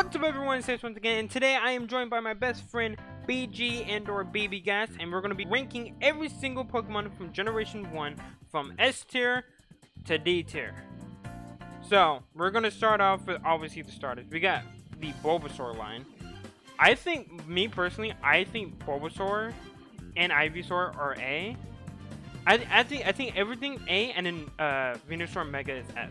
What's up everyone, it's Safe once again, and today I am joined by my best friend BG and or Baby Gas, and we're going to be ranking every single Pokemon from Generation 1 from S tier to D tier. So, we're going to start off with obviously the starters. We got the Bulbasaur line. I think, me personally, I think Bulbasaur and Ivysaur are A. I think everything A, and then Venusaur Mega is S.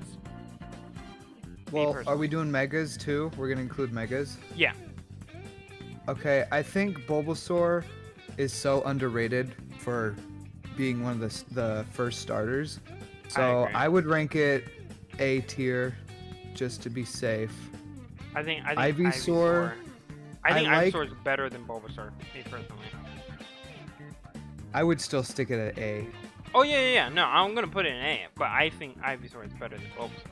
Well, are we doing megas too? We're gonna include megas? Yeah. Okay, I think Bulbasaur is so underrated for being one of the first starters. So I would rank it A tier just to be safe. I think Ivysaur. I think Ivysaur is better than Bulbasaur, me personally. I would still stick it at A. Oh yeah. No, I'm gonna put it in A, but I think Ivysaur is better than Bulbasaur.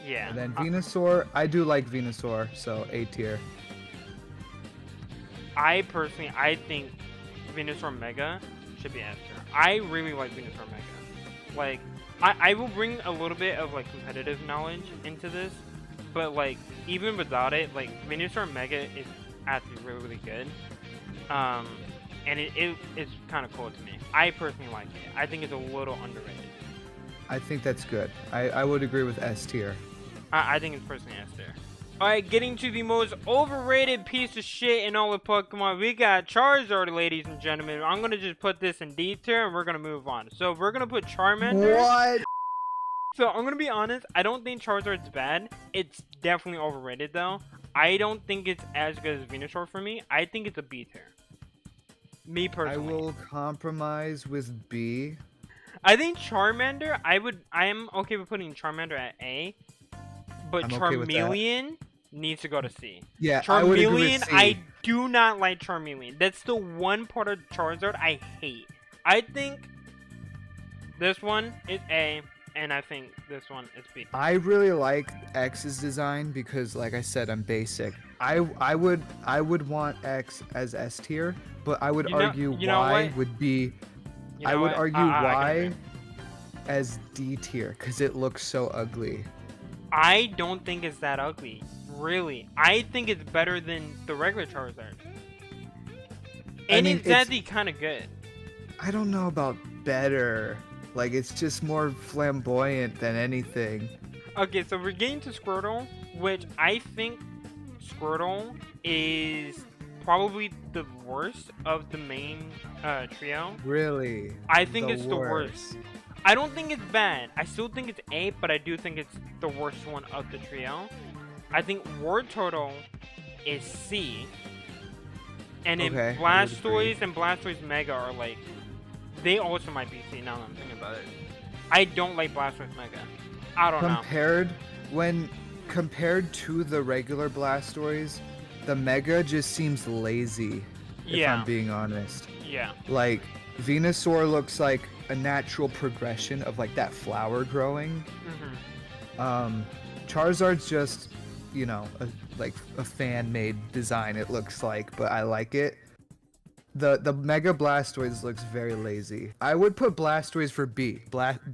Yeah. And then Venusaur, I do like Venusaur, so A tier. I think Venusaur Mega should be S tier. I really like Venusaur Mega. Like, I will bring a little bit of like competitive knowledge into this, but like even without it, like Venusaur Mega is actually really good. And it's kind of cool to me. I personally like it. I think it's a little underrated. I think that's good. I would agree with S tier. I think it's personally S tier. Alright, getting to the most overrated piece of shit in all of Pokemon, we got Charizard, ladies and gentlemen. I'm gonna just put this in D tier and we're gonna move on. So we're gonna put Charmander. What? So I'm gonna be honest, I don't think Charizard's bad. It's definitely overrated though. I don't think it's as good as Venusaur for me. I think it's a B tier. Me personally. I will compromise with B. I think Charmander, I am okay with putting Charmander at A. But I'm Charmeleon okay needs to go to C. Yeah, I would agree with C. I do not like Charmeleon. That's the one part of Charizard I hate. I think this one is A, and I think this one is B. I really like X's design because, like I said, I'm basic. I would want X as S tier, but I would argue Y would be. I would argue Y as D tier because it looks so ugly. I don't think it's that ugly. Really. I think it's better than the regular Charizard. And it's actually kind of good. I don't know about better. Like, it's just more flamboyant than anything. Okay, so we're getting to Squirtle, which I think Squirtle is probably the worst of the main trio. Really? I think it's the worst. I don't think it's bad. I still think it's A, but I do think it's the worst one of the trio. I think Wartortle is C. And then Blastoise and Blastoise Mega are like, they also might be C now that I'm thinking about it. I don't like Blastoise Mega. I don't know. Compared to the regular Blastoise, the Mega just seems lazy, if I'm being honest. Yeah. Like, Venusaur looks like a natural progression of like that flower growing. Charizard's just, you know, like a fan-made design, it looks like, but I like it. The Mega Blastoise looks very lazy. I would put Blastoise for B.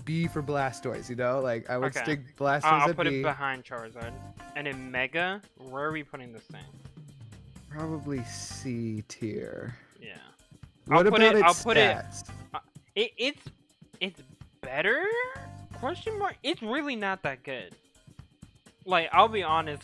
B for Blastoise, you know? Like, I would stick Blastoise at B. I'll put it behind Charizard. And in Mega, where are we putting this thing? Probably C tier. Yeah. What about its stats? It's better? Question mark? It's really not that good. Like, I'll be honest,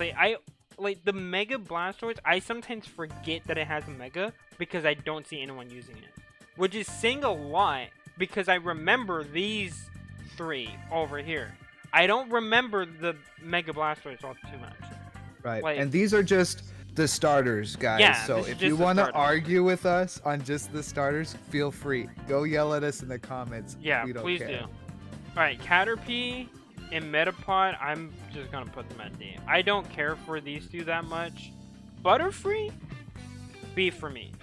like the Mega Blastoise, I sometimes forget that it has a Mega because I don't see anyone using it. Which is saying a lot because I remember these three over here. I don't remember the Mega Blastoise all too much. Right. Like, and these are just the starters, guys. Yeah, so if you want to argue with us on just the starters, feel free. Go yell at us in the comments. Yeah, please do. Alright, Caterpie and Metapod, I'm just going to put them at D. I don't care for these two that much. Butterfree? B for me.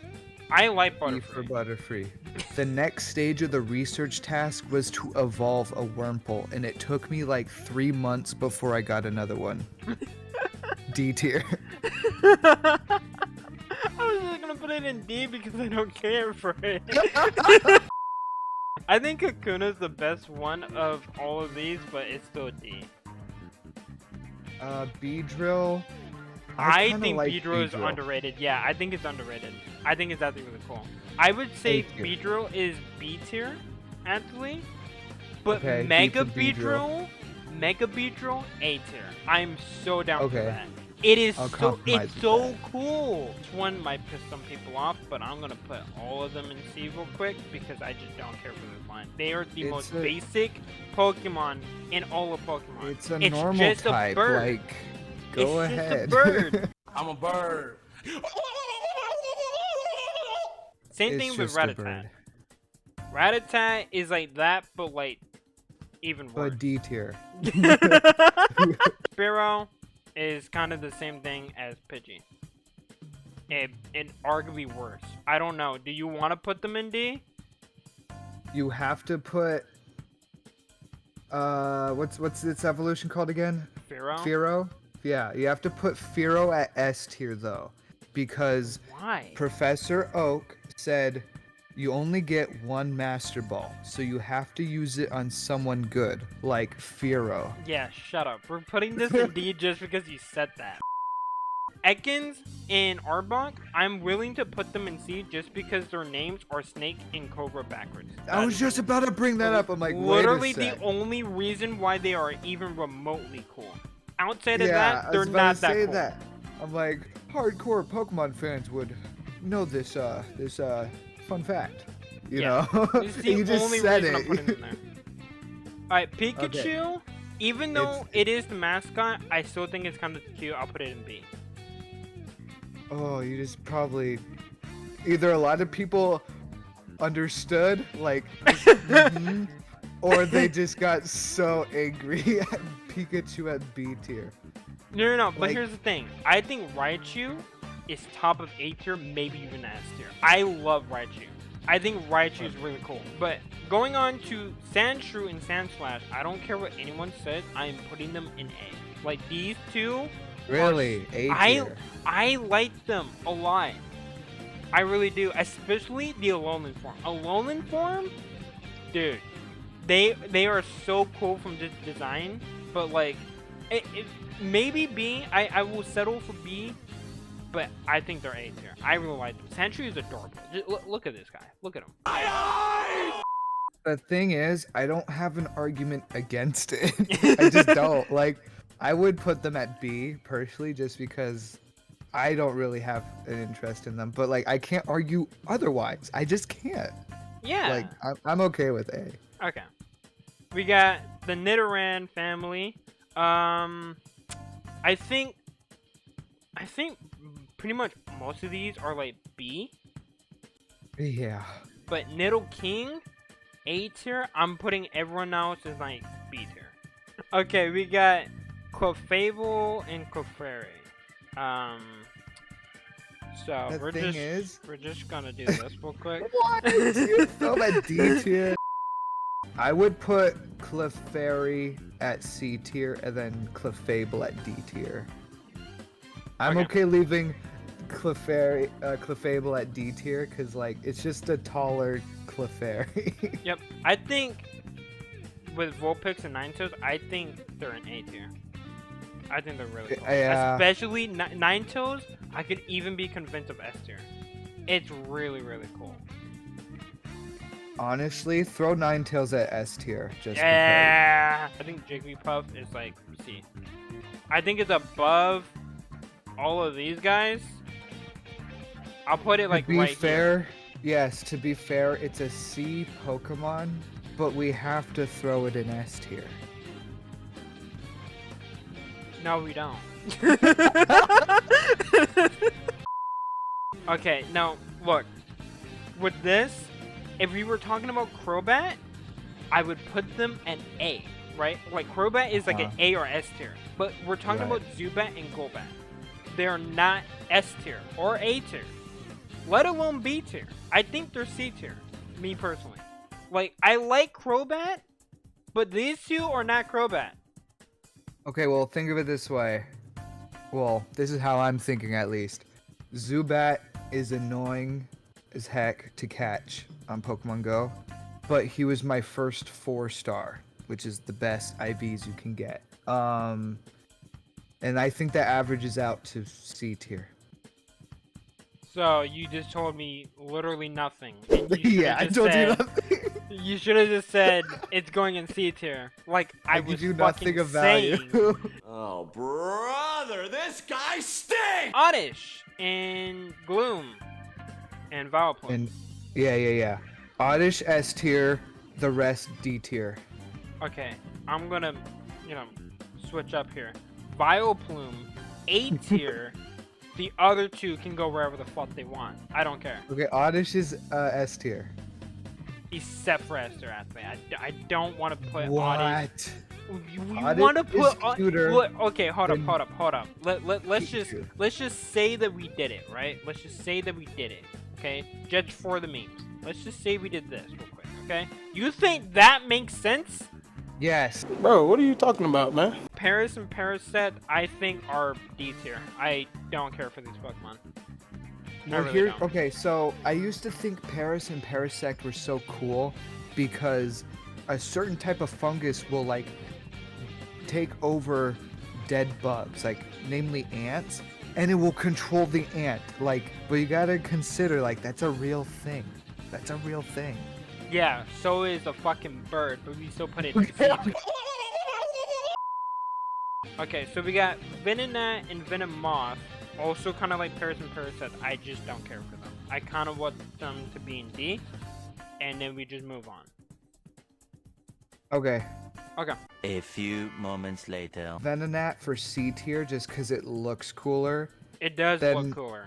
I like Butterfree. B for Butterfree. The next stage of the research task was to evolve a Wurmple, and it took me like 3 months before I got another one. D tier. I was just gonna put it in D because I don't care for it. I think Kakuna's the best one of all of these, but it's still D. Beedrill, I think like Beedrill is underrated. Yeah, I think it's underrated. I think it's actually really cool. I would say Beedrill is B tier, actually. But okay, Mega Beedrill, A tier. I'm so down for that. It is so cool. This one might piss some people off, but I'm gonna put all of them in C real quick because I just don't care for this line. They are the most basic Pokemon in all of Pokemon. It's a normal just type. A bird. Like, go ahead. It's just a bird. I'm a bird. Same thing with Rattata. Rattata is like that, but like even worse. But D tier. Spearow is kind of the same thing as Pidgey. And arguably worse. I don't know. Do you want to put them in D? You have to put what's its evolution called again? Fearow? Yeah, you have to put Fearow at S tier though. Because why? Professor Oak said you only get one Master Ball, so you have to use it on someone good, like Fearow. Yeah, shut up. We're putting this in D just because you said that. Ekans and Arbok, I'm willing to put them in C just because their names are Snake and Cobra backwards. I was just about to bring that up. I'm like, literally wait a sec. The only reason why they are even remotely cool. Outside of that, they're not that cool. That. I'm like, hardcore Pokemon fans would know this fun fact. You know? It's the only reason I'm putting them there. Alright, Pikachu, even though it is the mascot, I still think it's kind of cute. I'll put it in B. Oh, you just probably... Either a lot of people understood, like, or they just got so angry at Pikachu at B tier. No, but here's the thing. I think Raichu is top of A tier, maybe even S tier. I love Raichu. I think Raichu is really cool. But going on to Sandshrew and Sandslash, I don't care what anyone says, I'm putting them in A. Like, these two... Really? A tier? I like them a lot. I really do. Especially the Alolan form. Alolan form? Dude. They are so cool from just design. But, like... maybe B. I will settle for B. But I think they're A tier. I really like them. Sandshrew is adorable. Just look at this guy. Look at him. The thing is, I don't have an argument against it. I just don't. Like, I would put them at B, personally, just because I don't really have an interest in them. But, like, I can't argue otherwise. I just can't. Yeah. Like, I'm okay with A. Okay. We got the Nidoran family. I think pretty much most of these are like B. Yeah. But Nidoking, A tier. I'm putting everyone else as like B tier. Okay, we got Clefable and Clefairy. So we're just gonna do this real quick. What? You throw that D tier? I would put Clefairy at C tier and then Clefable at D tier. I'm okay leaving Clefable at D tier because, like, it's just a taller Clefairy. Yep. I think with Vulpix and Ninetales, I think they're an A tier. I think they're really cool. Yeah. Especially Ninetales, I could even be convinced of S tier. It's really, really cool. Honestly, throw Ninetales at S tier. Just because. I think Jigglypuff is like C. I think it's above all of these guys. I'll put it like right here. Yes, to be fair, it's a C Pokemon, but we have to throw it in S tier. No, we don't. Okay, now look. With this, if we were talking about Crobat, I would put them at A, right? Like, Crobat is like an A or S tier. But we're talking about Zubat and Golbat. They are not S tier or A tier, let alone B tier. I think they're C tier, me personally. Like, I like Crobat, but these two are not Crobat. Okay, well, think of it this way. Well, this is how I'm thinking, at least. Zubat is annoying as heck to catch on Pokemon Go, but he was my first 4-star, which is the best IVs you can get. And I think that averages out to C tier. So you just told me literally nothing. And you Yeah, I told you nothing. You should have just said it's going in C tier. Like I was give you fucking nothing of saying. value. Oh, brother, this guy stinks! Oddish and Gloom and Vileplume. And yeah. Oddish S tier, the rest D tier. Okay, I'm gonna, switch up here. Vileplume, A tier. The other two can go wherever the fuck they want. I don't care. Okay, Oddish is S tier. Except for Esther Athletic. I don't want to put What? Oddish. You Oddish want to put is cuter okay, hold up. Let's Pikachu. just say that we did it, right? Let's just say that we did it. Okay? Judge for the memes. Let's just say we did this real quick, okay? You think that makes sense? Yes. Bro, what are you talking about, man? Paris and Parasect, I think, are D tier. I don't care for these Pokemon. Well, really don't. Okay, so I used to think Paris and Parasect were so cool because a certain type of fungus will like take over dead bugs, like namely ants, and it will control the ant. Like, but you gotta consider like that's a real thing. That's a real thing. Yeah, so is a fucking bird, but we still put it in C tier. Okay, so we got Venonat and Venomoth, also kind of like Paris and Parasect. I just don't care for them. I kind of want them to be in D, and then we just move on. Okay. Okay. A few moments later. Venonat for C tier just because it looks cooler It does Then- look cooler.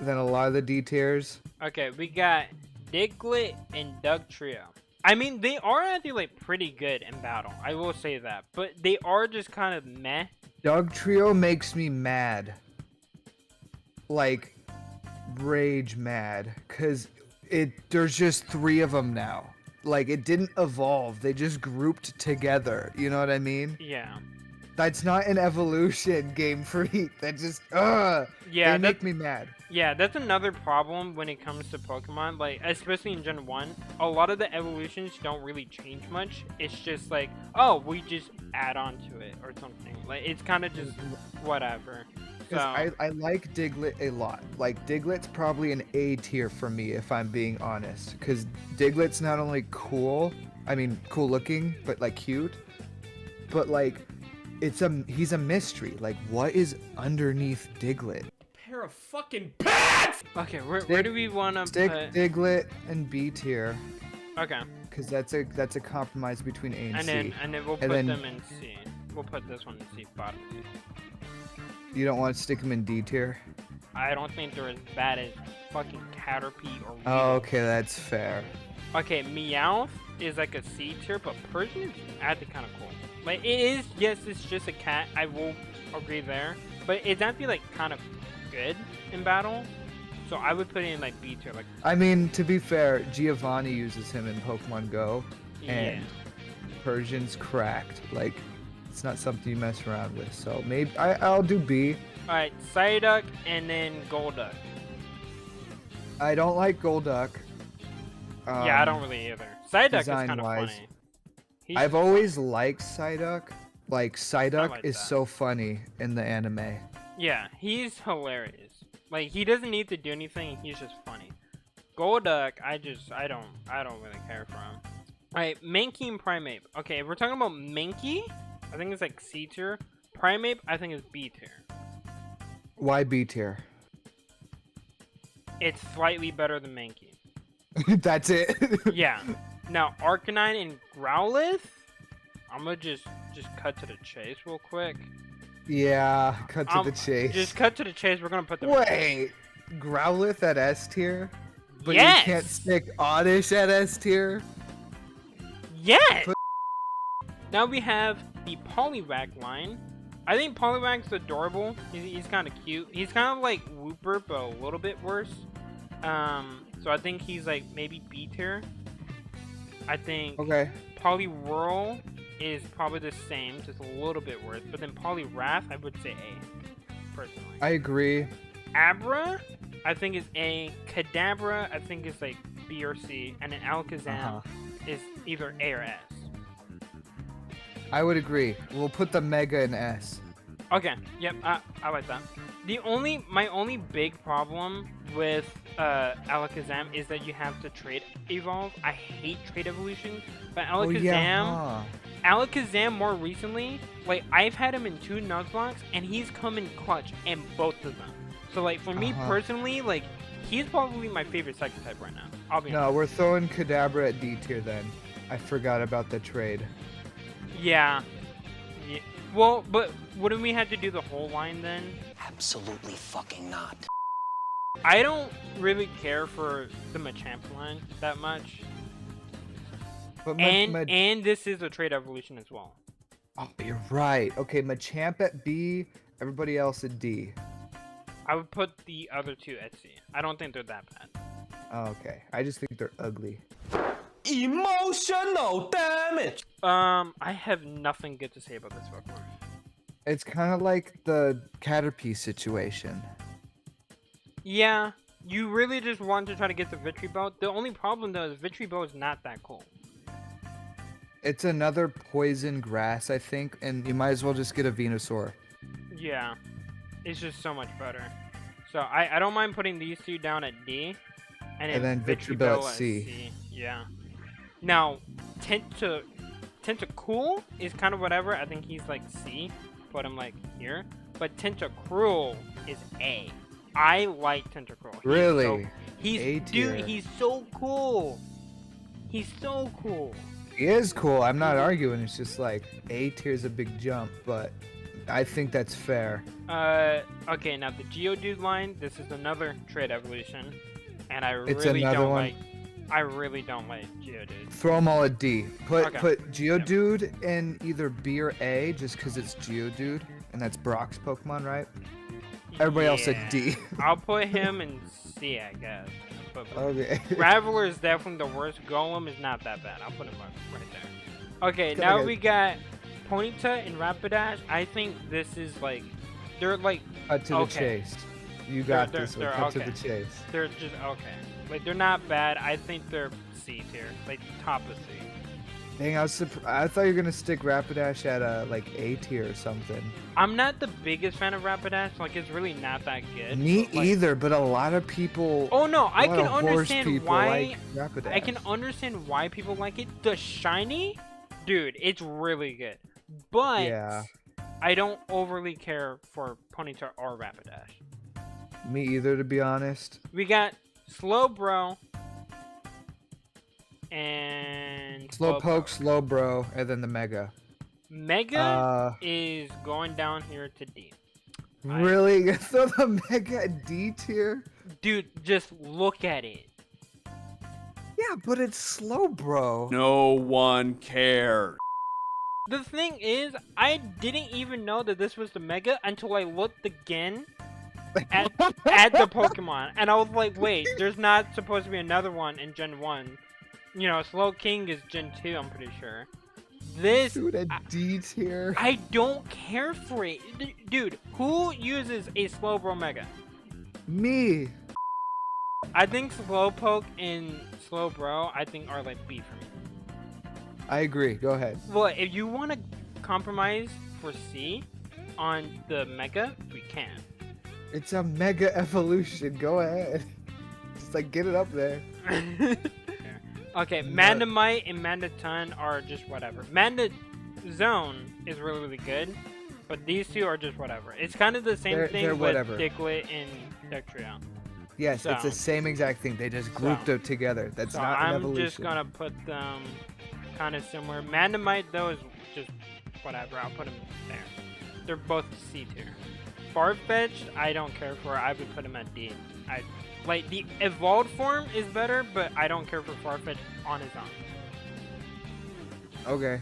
than a lot of the D tiers. Okay, we got Diglett and Doug Trio. I mean, they are actually like pretty good in battle. I will say that, but they are just kind of meh. Doug Trio makes me mad. Like, rage mad. Because there's just 3 of them now. Like, it didn't evolve. They just grouped together. You know what I mean? Yeah. That's not an evolution, Game Freak. That just, Yeah, they make me mad. Yeah, that's another problem when it comes to Pokemon, like, especially in Gen 1. A lot of the evolutions don't really change much. It's just like, oh, we just add on to it or something. Like, it's kind of just whatever. So, I like Diglett a lot. Like, Diglett's probably an A tier for me, if I'm being honest. Because Diglett's not only cool, I mean, cool looking, but, like, cute. But, like, he's a mystery. Like, what is underneath Diglett? Pair of fucking pants! okay, where do we want to Stick put... Diglett and B tier, Okay. because that's a compromise between A and C. And then we'll put them in C. We'll put this one in C, bottom C. You don't want to stick them in D tier? I don't think they're as bad as fucking Caterpie or Oh, Weedle. okay, that's fair. Okay, Meowth is like a C tier, but Persian is actually kind of cool. Like, it is, yes, it's just a cat. I will agree there. But it's actually, like, kind of good in battle. So I would put it in, like, B tier. Like, I mean, to be fair, Giovanni uses him in Pokemon Go, and yeah. Persian's cracked. Like, it's not something you mess around with. So maybe I'll do B. Alright, Psyduck and then Golduck. I don't like Golduck. Yeah, I don't really either. Psyduck is kind of design-wise. funny. He's I've always liked Psyduck. Like, Psyduck like is that. so funny in the anime. Yeah, he's hilarious. Like, he doesn't need to do anything, he's just funny. Golduck, I don't really care for him. Alright, Mankey and Primeape. Okay, if we're talking about Mankey, I think it's like C tier. Primeape, I think is B tier. Why B tier? It's slightly better than Mankey. That's it. Yeah. Now, Arcanine and Growlithe, I'm gonna just cut to the chase real quick. Yeah, cut to the chase. Just cut to the chase, we're gonna put them. Wait, Growlithe at S tier? But Yes! you can't stick Oddish at S tier? Yes! Now we have the Poliwag line. I think Poliwag's adorable. He's kind of cute. He's kind of like Wooper, but a little bit worse. So I think he's like maybe B tier. I think Okay. Poliwhirl is probably the same, just a little bit worse. But then Poliwrath, I would say A, personally. I agree. Abra, I think is A. Kadabra, I think is like B or C. And then Alakazam is either A or S. I would agree. We'll put the Mega in S. Okay, yep, I like that. My only big problem with Alakazam is that you have to trade evolve. I hate trade evolutions, but Oh yeah, Alakazam more recently, like I've had him in 2 Nuzlocke and he's come in clutch in both of them. So like for me personally, like he's probably my favorite Psychic type right now. I'll be honest. No, we're throwing Kadabra at D tier then. I forgot about the trade. Yeah. Yeah. Well, but wouldn't we have to do the whole line then? Absolutely fucking not. I don't really care for the Machamp line that much. But and this is a trade evolution as well. Oh, you're right. Okay, Machamp at B, everybody else at D. I would put the other 2 at C. I don't think they're that bad. Oh, okay. I just think they're ugly. Emotional damage. I have nothing good to say about this Pokemon. It's kind of like the Caterpie situation. Yeah, you really just want to try to get the Victory Belt. The only problem though is Victory Belt is not that cool. It's another poison grass, I think, and you might as well just get a Venusaur. Yeah, it's just so much better. So I don't mind putting these 2 down at D, and then Victory Belt at C. Yeah. Now, Tentacruel is kind of whatever. I think he's like C. Put him like here. But Tentacruel is A. I like Tentacruel. Really? He's so cool. He's so cool. He is cool. I'm not arguing. It's just like A tier is a big jump, but I think that's fair. Okay, now the Geodude line. This is another trade evolution, and I It's really another don't one? like. I really don't like Geodude. Throw them all at D. Put Okay. put Geodude in either B or A, just because it's Geodude, and that's Brock's Pokemon, right? Everybody else at D. I'll put him in C, I guess. But Okay. Graveler is definitely the worst. Golem is not that bad. I'll put him right there. Okay, Can I now get- we got Ponyta and Rapidash. I think this is like, they're like, Cut to the chase. You got They're- this one. they're Cut to okay. the chase. they're just okay. Like they're not bad. I think they're C tier, like top of C. Dang, I thought you were gonna stick Rapidash at like A tier or something. I'm not the biggest fan of Rapidash. Like it's really not that good. Me but, like, either, but a lot of people. Oh no, I a lot can of horse understand people why. like Rapidash. I can understand why people like it. The shiny, dude, it's really good. But Yeah. I don't overly care for Ponyta or Rapidash. Me either, to be honest. We got Slowbro and Slowpoke, Slowbro, and then the Mega. Mega is going down here to D. Really? So the Mega at D tier? Dude, just look at it. Yeah, but it's Slowbro. No one cares. The thing is, I didn't even know that this was the Mega until I looked again at the Pokemon, and I was like, wait, there's not supposed to be another one in Gen 1. You know, Slow King is Gen 2, I'm pretty sure. This, Dude, at D tier? I don't care for it. Dude, who uses a Slowbro Mega? Me. I think Slowpoke and Slowbro, I think, are like B for me. I agree. Go ahead. Well, if you want to compromise for C on the Mega, we can. It's a Mega Evolution. Go ahead. Just like get it up there. Okay, Magnemite and Mandaton are just whatever. Mandazone is really, really good, but these 2 are just whatever. It's kind of the same thing they're with whatever. Diglett and Dugtrio. Yes, it's the So- same exact thing. They just grouped them together. That's So not an I'm evolution. just gonna put them kind of similar. Magnemite though is just whatever. I'll put them there. They're both C tier. Farfetch'd, I don't care for. I would put him at D. Like the evolved form is better, but I don't care for Farfetch'd on his own. Okay.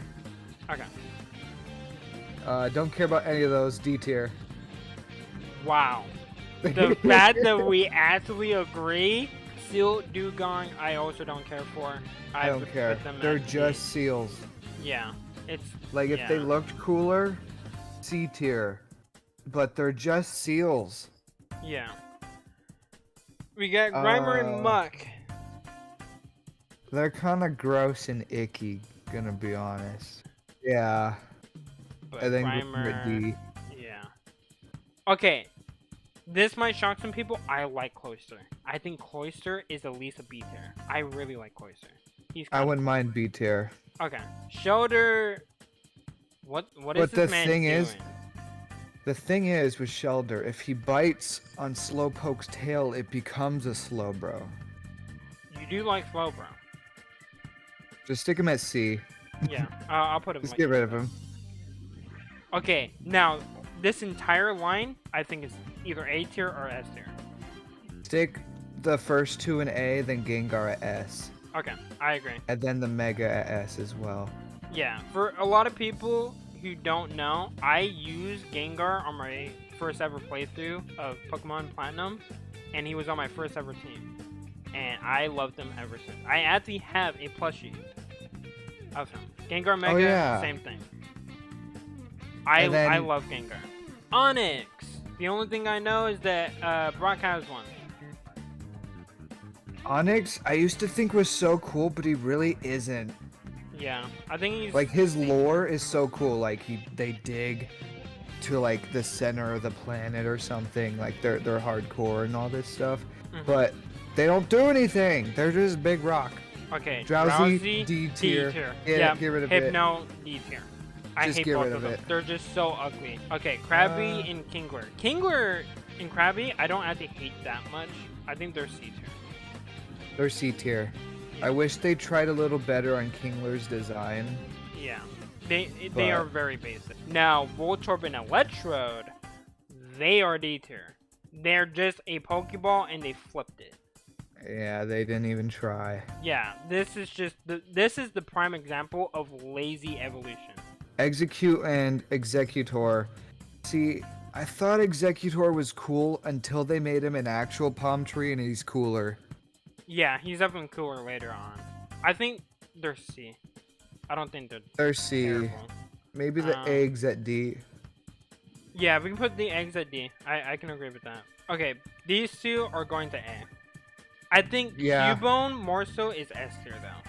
Okay. Don't care about any of those. D tier. Wow. The fact that we actually agree, Seal Dugong, I also don't care for. I don't would care. put them They're at D. just seals. Yeah. It's Like if they yeah. looked cooler, C tier. But they're just seals. Yeah. We got Grimer and Muck. They're kind of gross and icky, gonna be honest. Yeah. But I think Grimer, we're at D. yeah. Okay, this might shock some people. I like Cloyster. I think Cloyster is at least a B tier. I really like Cloyster. I wouldn't mind B tier. Okay, Shelter. What is this man doing? The thing is with Shelter, if he bites on Slowpoke's tail, it becomes a Slowbro. You do like Slowbro. Just stick him at C. Yeah, I'll put him. Just get rid of him. Okay, now this entire line, I think is either A tier or S tier. Stick the first two in A, then Gengar at S. Okay, I agree. And then the Mega at S as well. Yeah, for a lot of people who don't know, I used Gengar on my first ever playthrough of Pokemon Platinum, and he was on my first ever team. And I loved him ever since. I actually have a plushie of him. Gengar Mega, yeah. Same thing. I love Gengar. Onyx! The only thing I know is that Brock has one. Onyx, I used to think was so cool, but he really isn't. Yeah, I think he's... Like, his lore is so cool. Like, they dig to, like, the center of the planet or something. Like, they're hardcore and all this stuff. But they don't do anything. They're just big rock. Okay, Drowsy, D tier. Yeah, get rid of it. Hypno, D tier. I hate both of them. They're just so ugly. Okay, Krabby and Kingler. Kingler and Krabby, I don't actually hate that much. I think they're C tier. They're C tier. I wish they tried a little better on Kingler's design. Yeah, they are very basic. Now, Voltorb and Electrode, they are D tier. They're just a Pokeball and they flipped it. Yeah, they didn't even try. Yeah, this is just this is the prime example of lazy evolution. Execute and Executor. See, I thought Executor was cool until they made him an actual palm tree and he's cooler. Yeah, he's definitely cooler later on. I think they're C. I don't think they're C. terrible. Maybe the eggs at D. Yeah, we can put the eggs at D. I can agree with that. Okay, these two are going to A. I think Cubone more so is S tier though.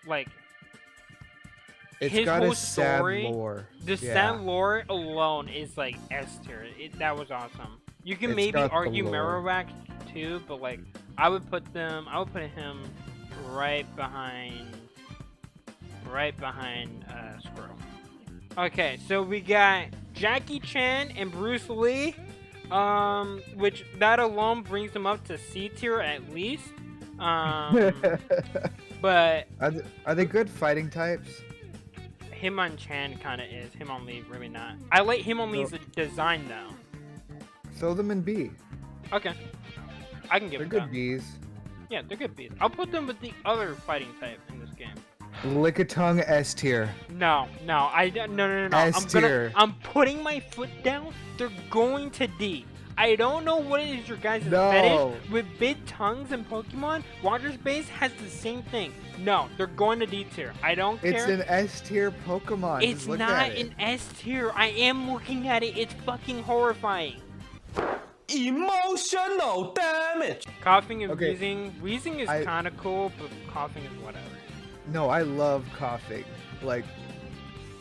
Like, it's his got whole a sad story, lore. The sad lore alone is like S tier. That was awesome. You can maybe argue Marowak too, but like I would put him right behind Squirrel. Okay, so we got Jackie Chan and Bruce Lee, which that alone brings them up to C tier at least. But are they good fighting types? Hitmon Chan kind of is. Hitmon Lee really not. I like Hitmon Lee's design though. Throw them in B. Okay, I can give them. They're good Bs. Yeah, they're good Bs. I'll put them with the other fighting type in this game. Lickitung S tier. No. S tier. I'm putting my foot down. They're going to D. I don't know what it is your guys' fetish with big tongues in Pokemon. Water Space has the same thing. No, they're going to D tier. I don't care. It's an S tier Pokemon. It's not an S tier. I am looking at it. It's fucking horrifying. Emotional damage. Coughing and wheezing. Wheezing is kind of cool, but coughing is whatever. No, I love coughing. Like,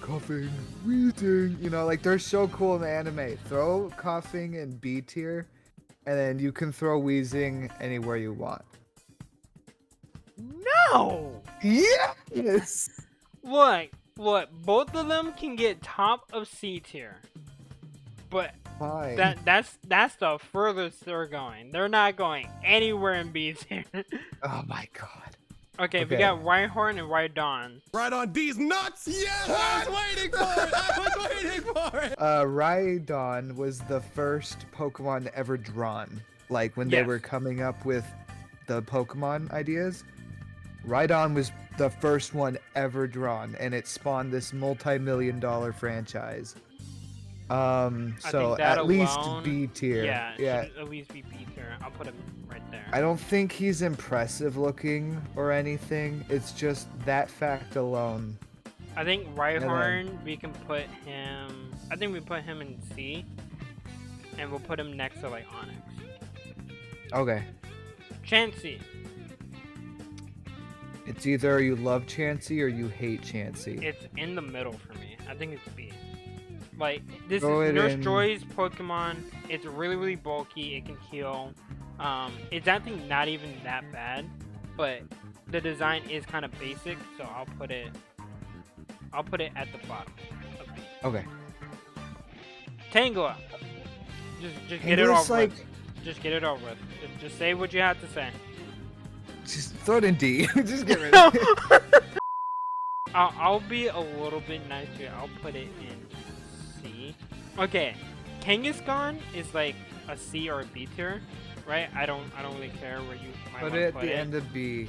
coughing, wheezing, you know, like they're so cool in the anime. Throw coughing in B tier, and then you can throw wheezing anywhere you want. No! Yes! Look, both of them can get top of C tier. But fine. That's the furthest they're going. They're not going anywhere in B tier. Oh my god. Okay, we got Rhyhorn and Rhydon. Right on D's nuts! Yes! I was waiting for it! Rhydon was the first Pokemon ever drawn. Like, when they were coming up with the Pokemon ideas, Rhydon was the first one ever drawn, and it spawned this multi-million-dollar franchise. So at least B tier. Yeah, at least be B tier. I'll put him right there. I don't think he's impressive looking or anything. It's just that fact alone. I think Rhyhorn, we can put him. I think we put him in C, and we'll put him next to like Onyx. Okay. Chansey. It's either you love Chansey or you hate Chansey. It's in the middle for me. I think it's B. Like, this is Nurse Joy's Pokemon. It's really bulky. It can heal. It's actually not even that bad, but the design is kind of basic, so I'll put it at the bottom. Okay. Tangela. Just get it over with. Just get it over with. Just say what you have to say. Just throw it in D. Just get rid of it. I'll be a little bit nice here. I'll put it in C. Okay, Kangaskhan is like a C or a B tier, right? I don't really care where you might put want it to at the end of B.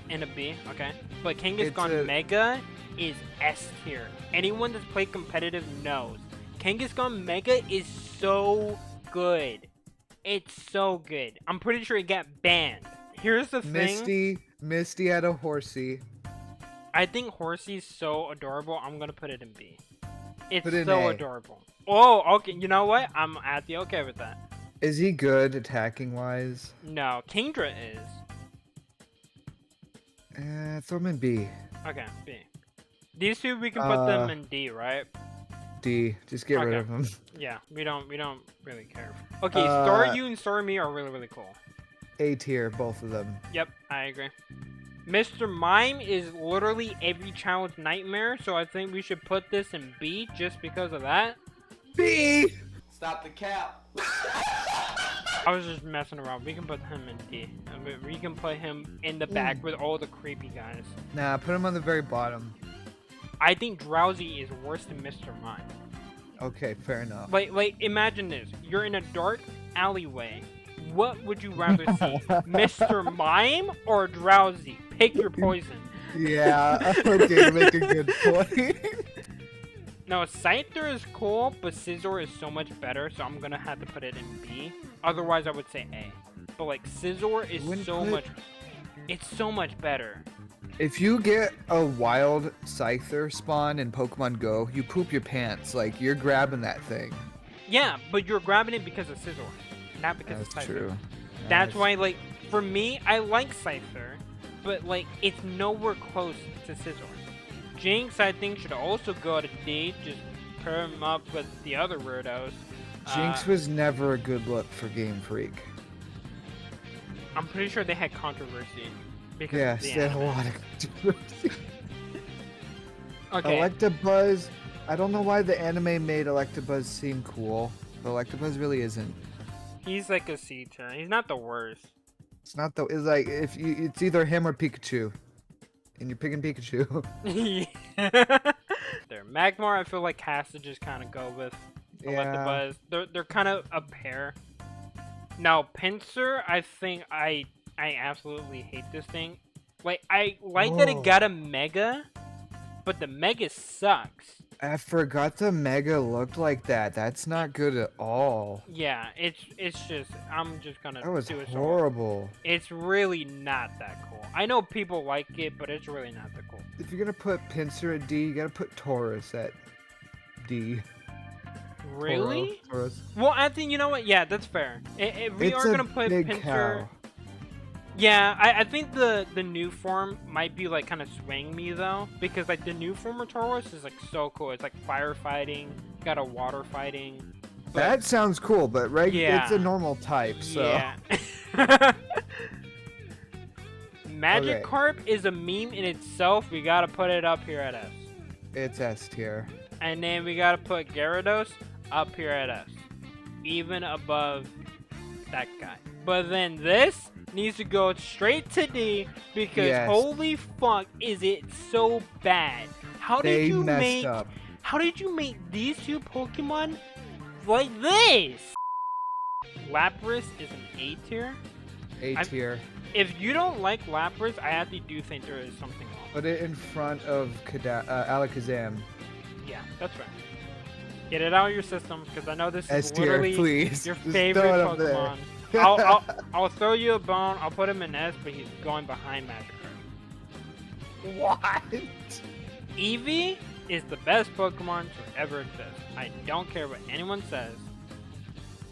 In a B, okay. But Kangaskhan Mega is S tier. Anyone that's played competitive knows. Kangaskhan Mega is so good. It's so good. I'm pretty sure it got banned. Here's the thing. Misty had a Horsey. I think Horsey's so adorable. I'm gonna put it in B. It's so A. Adorable. Oh, okay. You know what? I'm at the okay with that. Is he good attacking wise? No, Kingdra is. Throw him in B. Okay, B. These two we can put them in D, right? D. Just get rid of them. Yeah, we don't really care. Okay, Staryu and Starmie are really cool. A tier, both of them. Yep, I agree. Mr. Mime is literally every child's nightmare, so I think we should put this in B just because of that. B! Stop the cap. I was just messing around. We can put him in D. We can put him in the back with all the creepy guys. Nah, put him on the very bottom. I think Drowsy is worse than Mr. Mime. Okay, fair enough. Like, imagine this. You're in a dark alleyway. What would you rather see? Mr. Mime or Drowsy? Pick your poison. Yeah, okay, make a good point. No, Scyther is cool, but Scizor is so much better, so I'm gonna have to put it in B. Otherwise, I would say A. But like, Scizor is it's so much better. If you get a wild Scyther spawn in Pokemon Go, you poop your pants. Like, you're grabbing that thing. Yeah, but you're grabbing it because of Scizor, not because of Scyther. That's true. That's why, like, for me, I like Scyther, but like, it's nowhere close to Scizor. Jinx, I think, should also go to D. Just pair him up with the other weirdos. Jinx was never a good look for Game Freak. I'm pretty sure they had controversy. Because yes, they had a lot of controversy. Okay. Electabuzz, I don't know why the anime made Electabuzz seem cool, but Electabuzz really isn't. He's like a C tier. He's not the worst. It's not the. It's like it's either him or Pikachu, and you're picking Pikachu. Yeah. There, Magmar. I feel like has to just kind of go with Electabuzz. They're kind of a pair. Now Pinsir, I think I absolutely hate this thing. Like, I like that it got a Mega, but the Mega sucks. I forgot the Mega looked like that. That's not good at all. Yeah, it's just, I'm just gonna that was do it. Horrible. It's really not that cool. I know people like it, but it's really not that cool. If you're gonna put Pinsir at D, you gotta put Taurus at D. Really? Taurus. Well, Anthony, you know what? Yeah, that's fair. If we are gonna put Pinsir. Cow. Yeah, I think the new form might be like kind of swaying me though, because like the new form of Taurus is like so cool. It's like firefighting, got a water fighting. But... That sounds cool, but it's a normal type, so. Yeah. Magikarp is a meme in itself. We gotta put it up here at S. It's S tier. And then we gotta put Gyarados up here at S, even above that guy. But then this needs to go straight to D because holy fuck, is it so bad? How did you make these two Pokemon like this? Lapras is an A tier. A tier. If you don't like Lapras, I actually do think there is something wrong. Put it in front of Alakazam. Yeah, that's right. Get it out of your system because I know this is S-tier, literally please. your Just favorite throw it Pokemon. I'll throw you a bone. I'll put him in S, but he's going behind Magikarp. What? Eevee is the best Pokemon to ever exist. I don't care what anyone says.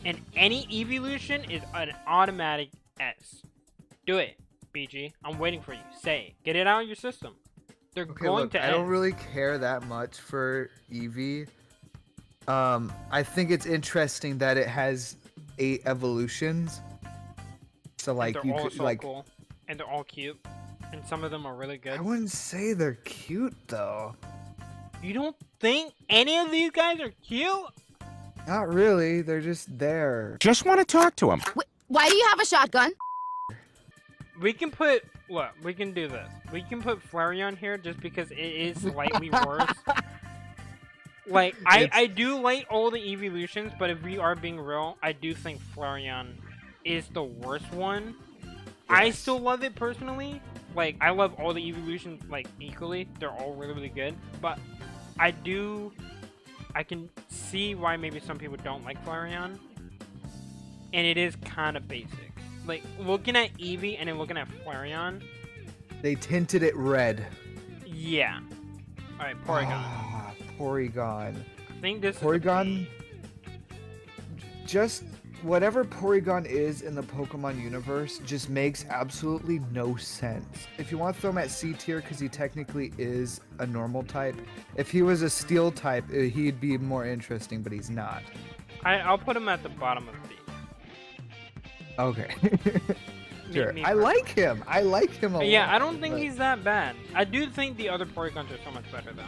And any evolution is an automatic S. Do it, BG. I'm waiting for you. Say it. Get it out of your system. They're going to I don't really care that much for Eevee. I think it's interesting that it has 8 evolutions. So like and you they're all could so like. cool, and they're all cute, and some of them are really good. I wouldn't say they're cute though. You don't think any of these guys are cute? Not really. They're just there. Just want to talk to him. Why do you have a shotgun? We can put, look, we can do this. We can put Flareon here just because it is slightly worse. Like, I do like all the evolutions, but if we are being real, I do think Flareon is the worst one. Yes. I still love it personally. Like, I love all the evolutions, like, equally. They're all really, really good. But I can see why maybe some people don't like Flareon. And it is kind of basic. Like, looking at Eevee and then looking at Flareon. They tinted it red. Yeah. Alright, Porygon. Porygon. I think this Porygon. is Just whatever Porygon is in the Pokemon universe just makes absolutely no sense. If you want to throw him at C tier because he technically is a normal type, if he was a steel type, he'd be more interesting, but he's not. I'll put him at the bottom of B. Okay. Sure. Me I like him. I like him a lot. Yeah, I don't think he's that bad. I do think the other Porygons are so much better though.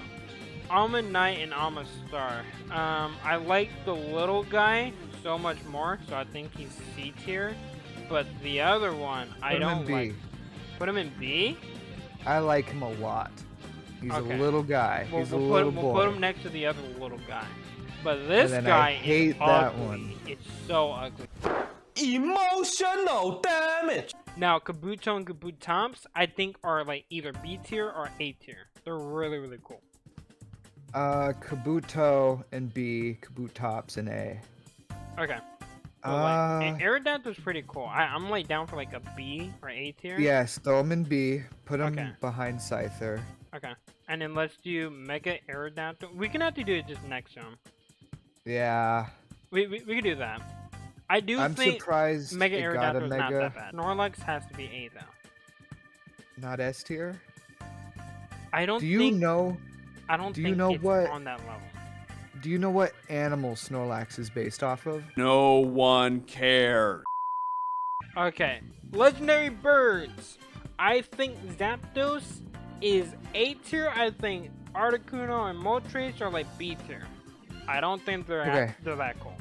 Almond Knight and Almond Star. I like the little guy so much more, so I think he's C tier. But the other one, I don't like. Put him in B? I like him a lot. He's a little guy. He's a little boy. We'll put him next to the other little guy. But this guy is ugly. It's so ugly. Emotional damage. Now, Kabuto and Kabutops, I think are like either B tier or A tier. They're really, really cool. Kabuto and B, Kabutops and A. Okay. Well, like, Aerodactyl's pretty cool. I'm like down for like a B or A tier. Yes, throw him in B. Put him behind Scyther. Okay. And then let's do Mega Aerodactyl. We can have to do it just next to him. Yeah. We can do that. I'm think surprised Mega Aerodactyl is not that bad. Snorlax has to be A though. Not S tier? I don't think... Do you know it's on that level. Do you know what animal Snorlax is based off of? No one cares. Okay. Legendary birds. I think Zapdos is A tier. I think Articuno and Moltres are like B tier. I don't think they're that cool.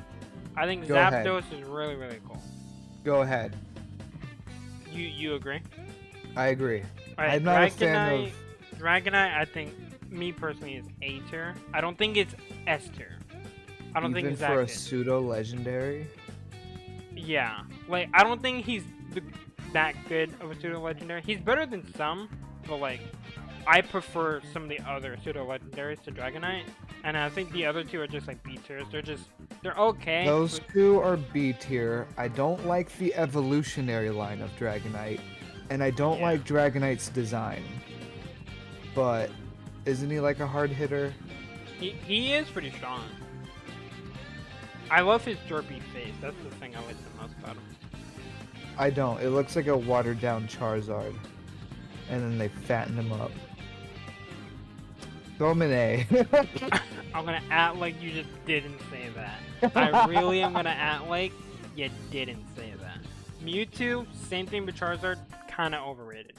I think Zapdos is really, really cool. Go ahead. You agree? I agree. Right, I'm not a fan of... Dragonite, I think, me personally, is A tier. I don't think it's S tier. I don't think it's that good. Even for a pseudo-legendary? Yeah. Like, I don't think he's that good of a pseudo-legendary. He's better than some, but, like, I prefer some of the other pseudo-legendaries to Dragonite. And I think the other two are just, like, B tiers. They're okay. Those two are B tier. I don't like the evolutionary line of Dragonite. And I don't like Dragonite's design. But isn't he like a hard hitter? He is pretty strong. I love his derpy face. That's the thing I like the most about him. I don't. It looks like a watered down Charizard. And then they fatten him up. Throw him in A. I'm gonna act like you just didn't say that. I really am gonna act like you didn't say that. Mewtwo, same thing with Charizard, kinda overrated.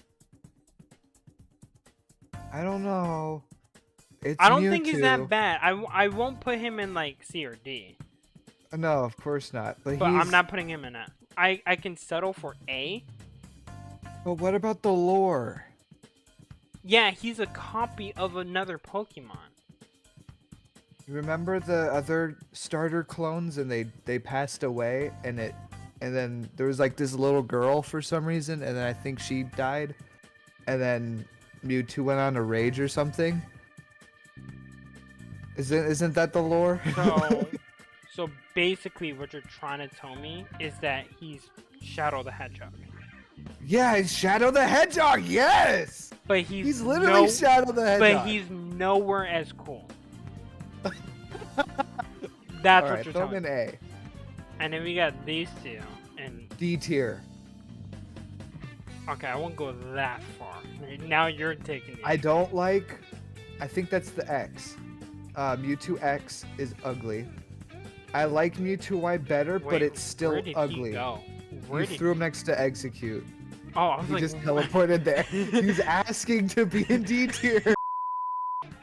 I don't know. I don't think he's that bad. I won't put him in like C or D. No, of course not. But I'm not putting him in A. I can settle for A. But what about the lore? Yeah, he's a copy of another Pokemon. Remember the other starter clones and they passed away and then there was like this little girl for some reason and then I think she died and then Mewtwo went on a rage or something? Isn't that the lore? So basically what you're trying to tell me is that he's Shadow the Hedgehog. Yeah, it's Shadow the Hedgehog, yes! But he's literally Shadow the Hedgehog. But he's nowhere as cool. That's what you're telling me. A. And then we got these two and D tier. Okay, I won't go that far. Now you're taking it. I don't like. I think that's the X. Mewtwo X is ugly. I like Mewtwo Y better, but it's still ugly. You threw him next to Execute. Oh, I was he like, just teleported there. He's asking to be in D tier.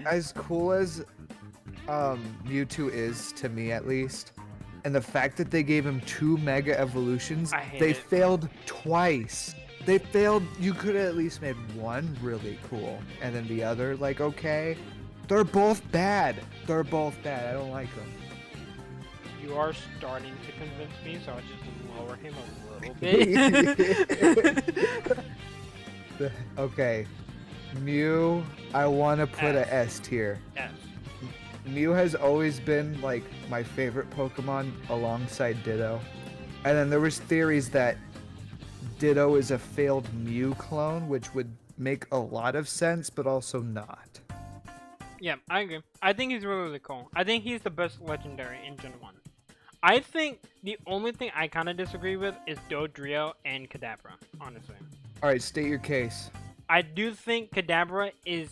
As cool as Mewtwo is to me, at least, and the fact that they gave him 2 Mega Evolutions, they failed twice. They failed. You could have at least made one really cool, and then the other like okay. They're both bad. They're both bad. I don't like them. You are starting to convince me, so I'll just lower him a little bit. Okay. Mew, I want to put a S tier. Yes. Mew has always been like my favorite Pokemon alongside Ditto. And then there was theories that Ditto is a failed Mew clone, which would make a lot of sense, but also not. Yeah, I agree. I think he's really, really cool. I think he's the best legendary in Gen 1. I think the only thing I kind of disagree with is Dodrio and Kadabra, honestly. Alright, state your case. I do think Kadabra is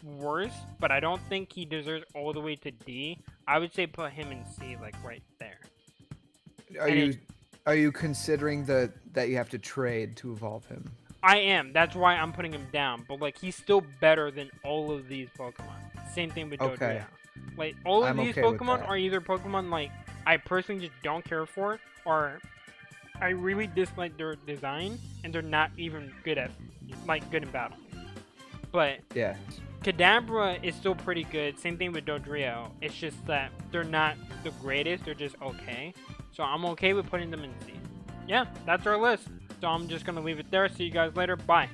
worse, but I don't think he deserves all the way to D. I would say put him in C, like right there. Are you considering that you have to trade to evolve him? I am. That's why I'm putting him down. But like he's still better than all of these Pokemon. Same thing with Dodrio. Like all of these Pokemon are either Pokemon like I personally just don't care for, or I really dislike their design and they're not even good at good in battle. But yeah, Kadabra is still pretty good. Same thing with Dodrio. It's just that they're not the greatest. They're just okay. So I'm okay with putting them in C. Yeah, that's our list. So I'm just gonna leave it there. See you guys later. Bye.